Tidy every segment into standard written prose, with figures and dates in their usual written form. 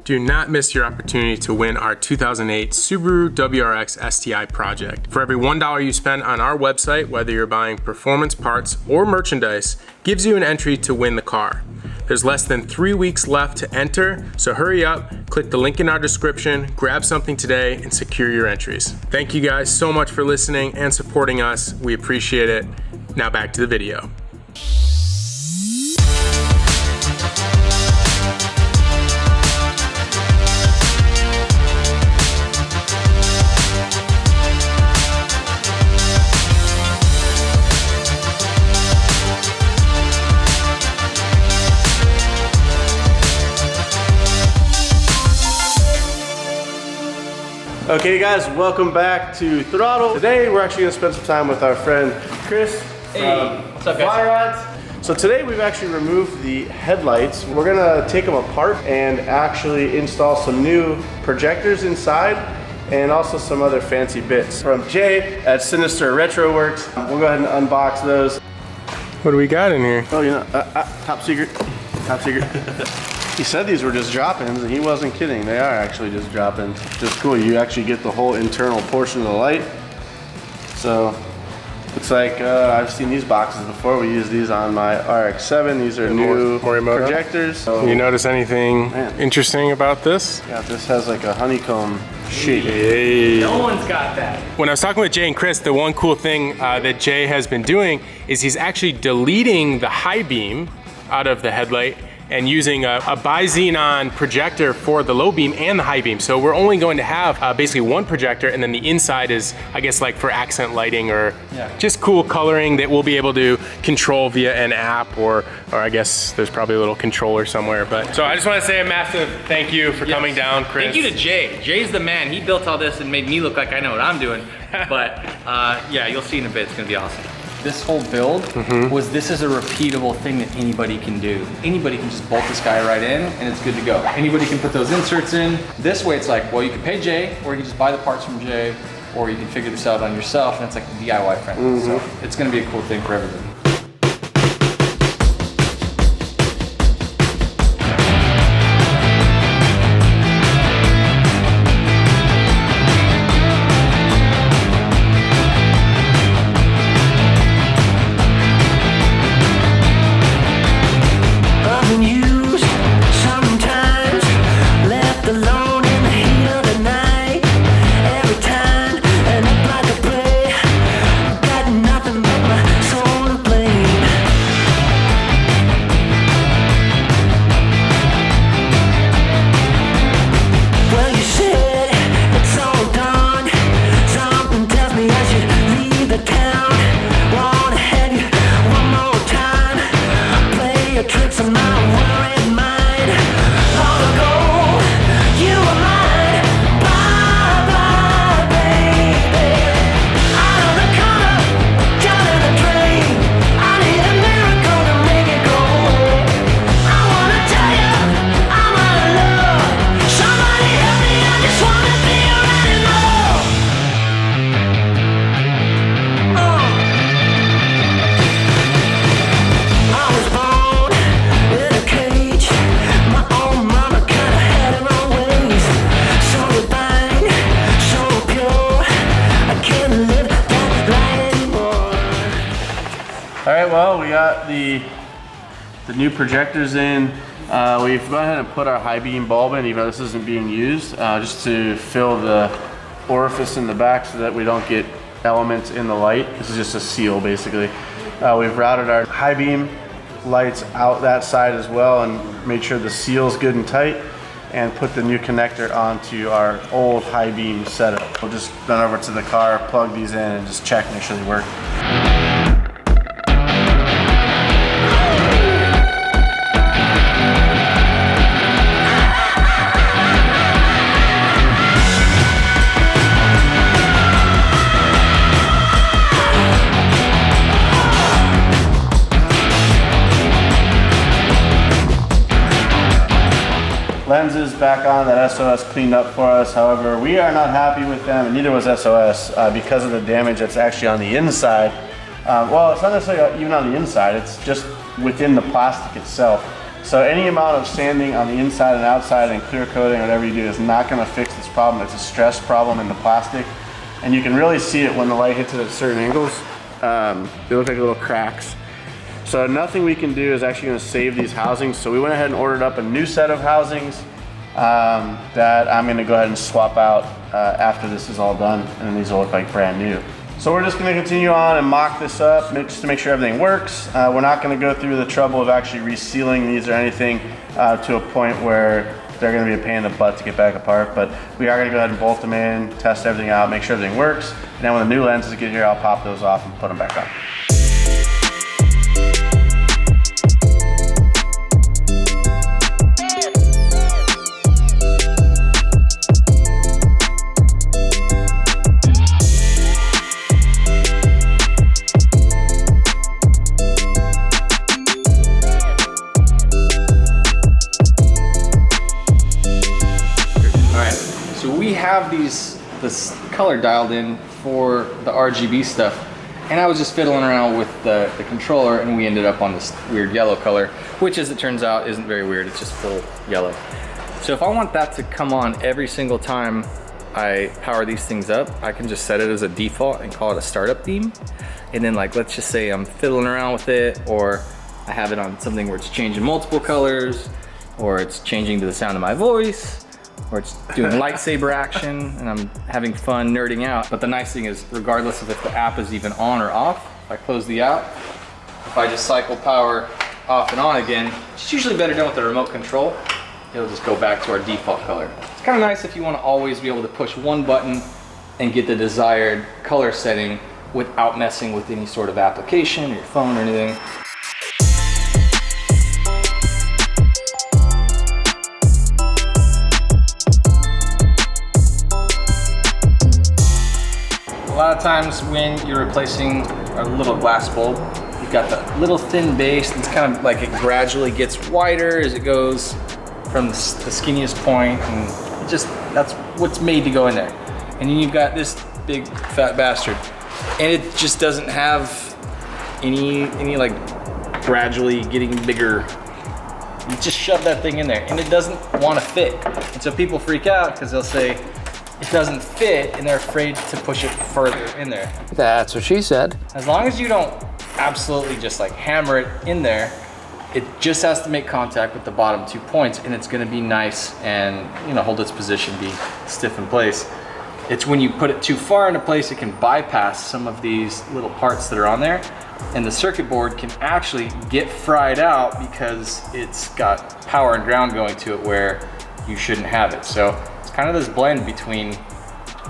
Do not miss your opportunity to win our 2008 Subaru WRX STI project. For every $1 you spend on our website, whether you're buying performance parts or merchandise, gives you an entry to win the car. There's less than 3 weeks left to enter, so hurry up, click the link in our description, grab something today, and secure your entries. Thank you guys so much for listening and supporting us. We appreciate it. Now back to the video. Okay guys, welcome back to Throttle. Today we're actually gonna spend some time with our friend Chris. Hey, what's up guys? Flyryde. So today we've actually removed the headlights. We're gonna take them apart and actually install some new projectors inside and also some other fancy bits. From Jay at Sinister Retrowerkz. We'll go ahead and unbox those. What do we got in here? Oh, you know, top secret, top secret. He said these were just drop-ins, and he wasn't kidding. They are actually just drop-ins. Just cool. You actually get the whole internal portion of the light. So, looks like I've seen these boxes before. We used these on my RX-7. These are new projectors. So, you notice anything interesting about this? Yeah, this has like a honeycomb shape. Hey. No one's got that. When I was talking with Jay and Chris, the one cool thing that Jay has been doing is he's actually deleting the high beam out of the headlight and using a bi-xenon projector for the low beam and the high beam. So we're only going to have basically one projector, and then the inside is, I guess, like for accent lighting or just cool coloring that we'll be able to control via an app, or I guess there's probably a little controller somewhere. But so I just want to say a massive thank you for coming down, Chris. Thank you to Jay. Jay's the man. He built all this and made me look like I know what I'm doing. But yeah, you'll see in a bit. It's gonna be awesome. This whole build this is a repeatable thing that anybody can do. Anybody can just bolt this guy right in and it's good to go. Anybody can put those inserts in. This way it's like, well, you can pay Jay, or you can just buy the parts from Jay, or you can figure this out on yourself, and it's like DIY friendly. So it's gonna be a cool thing for everybody. Well, we got the new projectors in. We've gone ahead and put our high beam bulb in, even though this isn't being used, just to fill the orifice in the back so that we don't get elements in the light. This is just a seal, basically. We've routed our high beam lights out that side as well and made sure the seal's good and tight, and put the new connector onto our old high beam setup. We'll just run over to the car, plug these in, and just check, make sure they work. Lenses back on, that SOS cleaned up for us. However, we are not happy with them, and neither was SOS because of the damage that's actually on the inside. Well, it's not necessarily even on the inside, it's just within the plastic itself. So any amount of sanding on the inside and outside and clear coating, whatever you do, is not gonna fix this problem. It's a stress problem in the plastic. And you can really see it when the light hits it at certain angles. They look like little cracks. So nothing we can do is actually gonna save these housings. So we went ahead and ordered up a new set of housings that I'm gonna go ahead and swap out after this is all done, and then these will look like brand new. So we're just gonna continue on and mock this up just to make sure everything works. We're not gonna go through the trouble of actually resealing these or anything to a point where they're gonna be a pain in the butt to get back apart, but we are gonna go ahead and bolt them in, test everything out, make sure everything works, and then when the new lenses get here, I'll pop those off and put them back on. Have this color dialed in for the RGB stuff, and I was just fiddling around with the controller, and we ended up on this weird yellow color, which as it turns out isn't very weird, it's just full yellow. So if I want that to come on every single time I power these things up, I can just set it as a default and call it a startup theme. And then, like, let's just say I'm fiddling around with it, or I have it on something where it's changing multiple colors, or it's changing to the sound of my voice, or it's doing lightsaber action, and I'm having fun nerding out. But the nice thing is, regardless of if the app is even on or off, if I close the app, if I just cycle power off and on again, it's usually better done with the remote control. It'll just go back to our default color. It's kind of nice if you want to always be able to push one button and get the desired color setting without messing with any sort of application or your phone or anything. A lot of times when you're replacing a little glass bulb, you've got the little thin base, and it's kind of like it gradually gets wider as it goes from the skinniest point, and it just, that's what's made to go in there. And then you've got this big fat bastard, and it just doesn't have any like gradually getting bigger. You just shove that thing in there, and it doesn't want to fit. And so people freak out because they'll say, it doesn't fit, and they're afraid to push it further in there. That's what she said. As long as you don't absolutely just like hammer it in there, it just has to make contact with the bottom 2 points, and it's gonna be nice and, you know, hold its position, be stiff in place. It's when you put it too far into place, it can bypass some of these little parts that are on there, and the circuit board can actually get fried out because it's got power and ground going to it where you shouldn't have it. So it's kind of this blend between,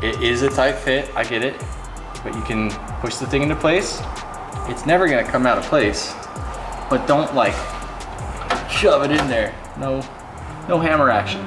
it is a tight fit, I get it, but you can push the thing into place. It's never gonna come out of place, but don't like shove it in there. No hammer action.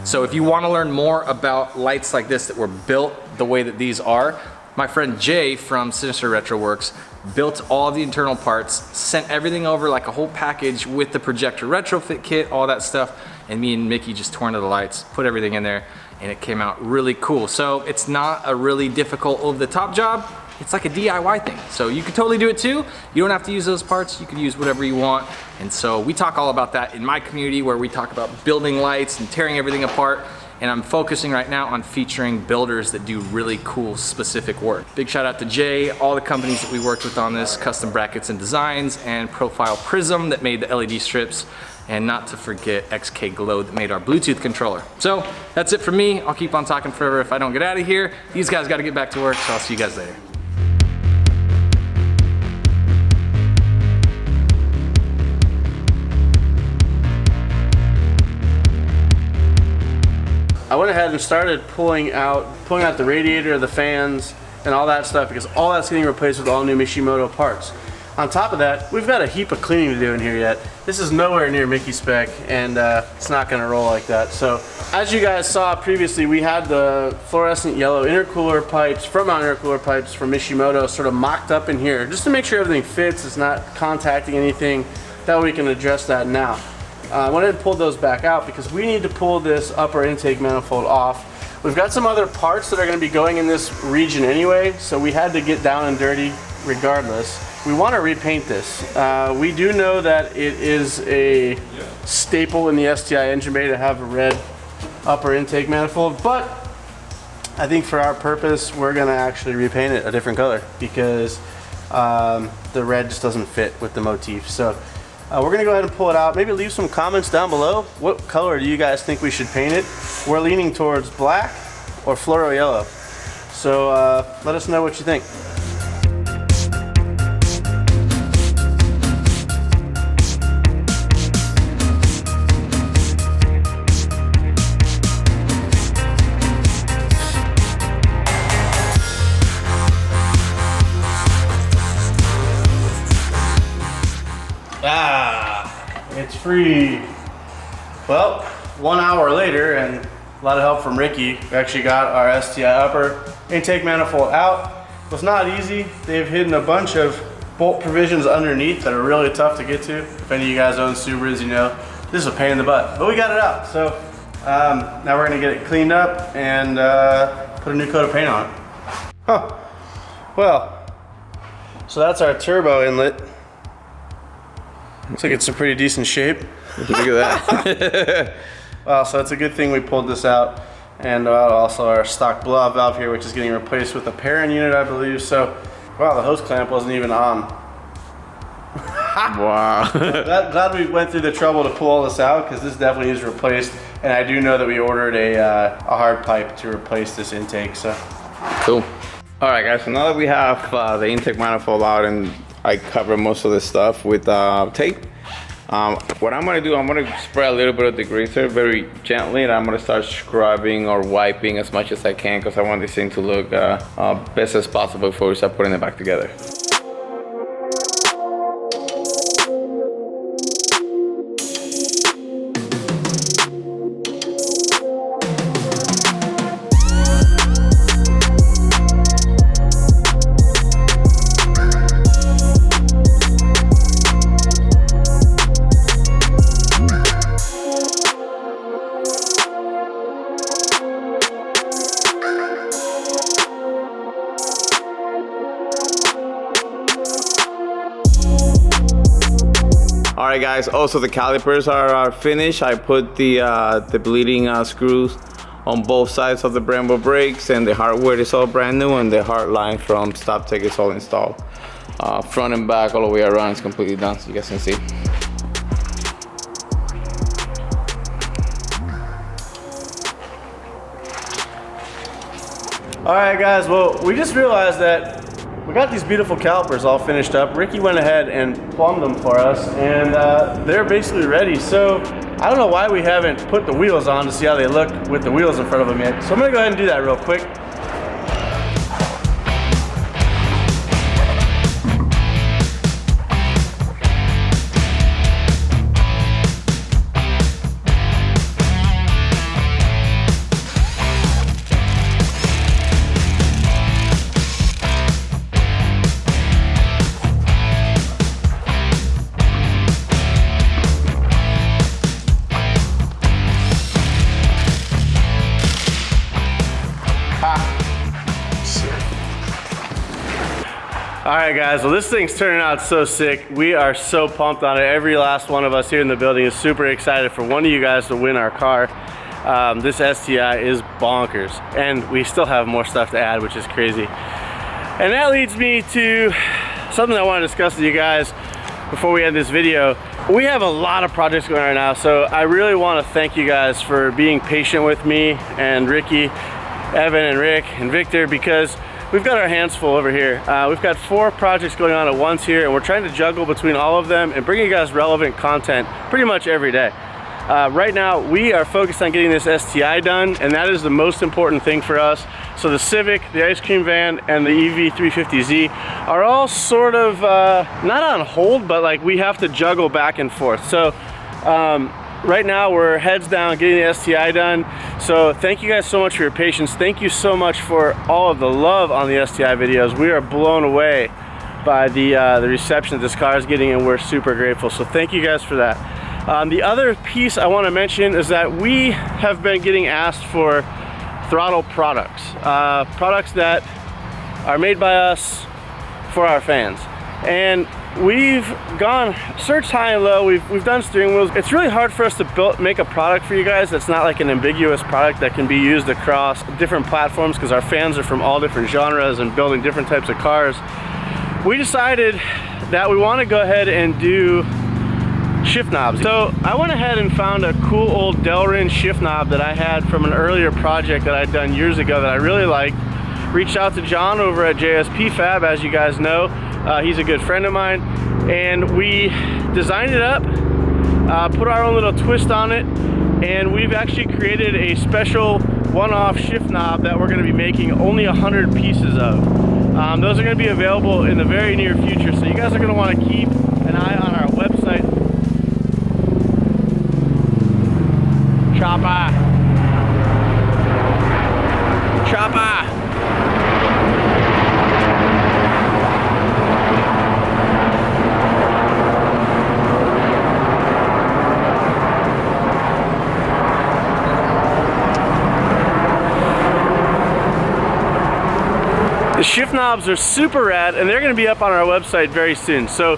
So if you want to learn more about lights like this that were built the way that these are, my friend Jay from Sinister Retrowerkz built all the internal parts, sent everything over like a whole package with the projector retrofit kit, all that stuff, and me and Mickey just tore into the lights, put everything in there, and it came out really cool. So it's not a really difficult over-the-top job. It's like a DIY thing. So you could totally do it too. You don't have to use those parts. You can use whatever you want. And so we talk all about that in my community, where we talk about building lights and tearing everything apart. And I'm focusing right now on featuring builders that do really cool specific work. Big shout out to Jay, all the companies that we worked with on this, Custom Brackets and Designs, and Profile Prism that made the LED strips, and not to forget XK Glow that made our Bluetooth controller. So that's it for me. I'll keep on talking forever if I don't get out of here. These guys got to get back to work, so I'll see you guys later. I went ahead and started pulling out the radiator, the fans, and all that stuff, because all that's getting replaced with all new Mishimoto parts. On top of that, we've got a heap of cleaning to do in here yet. This is nowhere near Mickey spec, and it's not gonna roll like that. So, as you guys saw previously, we had the fluorescent yellow intercooler pipes, front mount intercooler pipes from Mishimoto sort of mocked up in here, just to make sure everything fits, it's not contacting anything. That way we can address that now. I went ahead and pulled those back out because we need to pull this upper intake manifold off. We've got some other parts that are gonna be going in this region anyway, so we had to get down and dirty regardless. We want to repaint this. We do know that it is a staple in the STI engine bay to have a red upper intake manifold, but I think for our purpose, we're gonna actually repaint it a different color because the red just doesn't fit with the motif. So we're gonna go ahead and pull it out. Maybe leave some comments down below. What color do you guys think we should paint it? We're leaning towards black or fluoro yellow. So let us know what you think. It's free. Well, 1 hour later, and a lot of help from Ricky, we actually got our STI upper intake manifold out. It was not easy. They've hidden a bunch of bolt provisions underneath that are really tough to get to. If any of you guys own Subarus, you know this is a pain in the butt, but we got it out. So now we're gonna get it cleaned up and put a new coat of paint on it. Huh. Well, so that's our turbo inlet. Looks like it's in pretty decent shape. Look at that. Wow, so it's a good thing we pulled this out. And also our stock blow-off valve here, which is getting replaced with a pairing unit, I believe. So, wow, the hose clamp wasn't even on. Wow. Glad we went through the trouble to pull all this out, because this definitely is replaced. And I do know that we ordered a hard pipe to replace this intake. So Cool. All right, guys, so now that we have the intake manifold out and I cover most of this stuff with tape, what I'm gonna do, I'm gonna spray a little bit of degreaser very gently, and I'm gonna start scrubbing or wiping as much as I can, because I want this thing to look best as possible before we start putting it back together. Alright guys, also the calipers are finished. I put the bleeding screws on both sides of the Brembo brakes, and the hardware is all brand new, and the hard line from StopTech is all installed. Front and back all the way around is completely done, so you guys can see. alright guys, well, we just realized that we got these beautiful calipers all finished up. Ricky went ahead and plumbed them for us, and they're basically ready. So I don't know why we haven't put the wheels on to see how they look with the wheels in front of them yet. So I'm gonna go ahead and do that real quick. Alright guys, well this thing's turning out so sick. We are so pumped on it. Every last one of us here in the building is super excited for one of you guys to win our car. This STI is bonkers, and we still have more stuff to add, which is crazy. And that leads me to something I want to discuss with you guys before we end this video. We have a lot of projects going on right now, so I really want to thank you guys for being patient with me and Ricky, Evan and Rick and Victor, because we've got our hands full over here. We've got 4 projects going on at once here, and we're trying to juggle between all of them and bring you guys relevant content pretty much every day. Right now, we are focused on getting this STI done, and that is the most important thing for us. So the Civic, the ice cream van, and the EV350Z are all sort of, not on hold, but like we have to juggle back and forth. So right now we're heads down getting the STI done. So thank you guys so much for your patience. Thank you so much for all of the love on the STI videos. We are blown away by the reception that this car is getting, and we're super grateful. So thank you guys for that. The other piece I want to mention is that we have been getting asked for throtl products, products that are made by us for our fans. And we've gone searched high and low. We've done steering wheels. It's really hard for us to make a product for you guys that's not like an ambiguous product that can be used across different platforms, because our fans are from all different genres and building different types of cars. We decided that we want to go ahead and do shift knobs. So I went ahead and found a cool old Delrin shift knob that I had from an earlier project that I'd done years ago that I really liked. Reached out to John over at JSP Fab, as you guys know. He's a good friend of mine, and we designed it up, put our own little twist on it, and we've actually created a special one-off shift knob that we're going to be making only 100 pieces of. Those are going to be available in the very near future, so you guys are going to want to keep an eye on our website. Chopper! Chopper! The shift knobs are super rad, and they're going to be up on our website very soon. So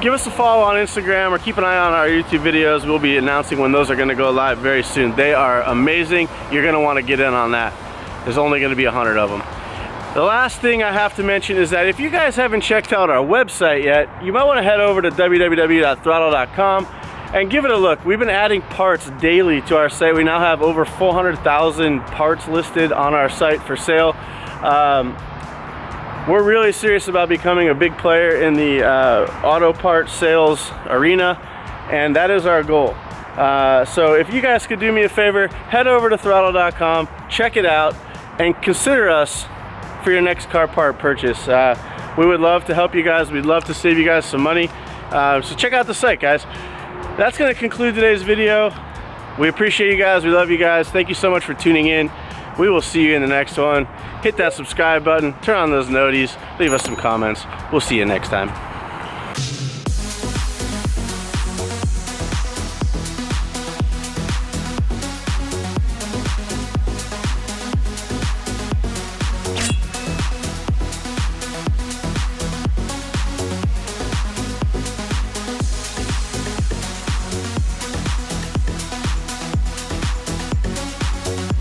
give us a follow on Instagram or keep an eye on our YouTube videos. We'll be announcing when those are going to go live very soon. They are amazing. You're going to want to get in on that. There's only going to be 100 of them. The last thing I have to mention is that if you guys haven't checked out our website yet, you might want to head over to www.throtl.com and give it a look. We've been adding parts daily to our site. We now have over 400,000 parts listed on our site for sale. We're really serious about becoming a big player in the auto parts sales arena, and that is our goal. So if you guys could do me a favor, head over to throtl.com, check it out, and consider us for your next car part purchase. We would love to help you guys. We'd love to save you guys some money. So check out the site, guys. That's going to conclude today's video. We appreciate you guys. We love you guys. Thank you so much for tuning in. We will see you in the next one. Hit that subscribe button, turn on those noties, leave us some comments. We'll see you next time.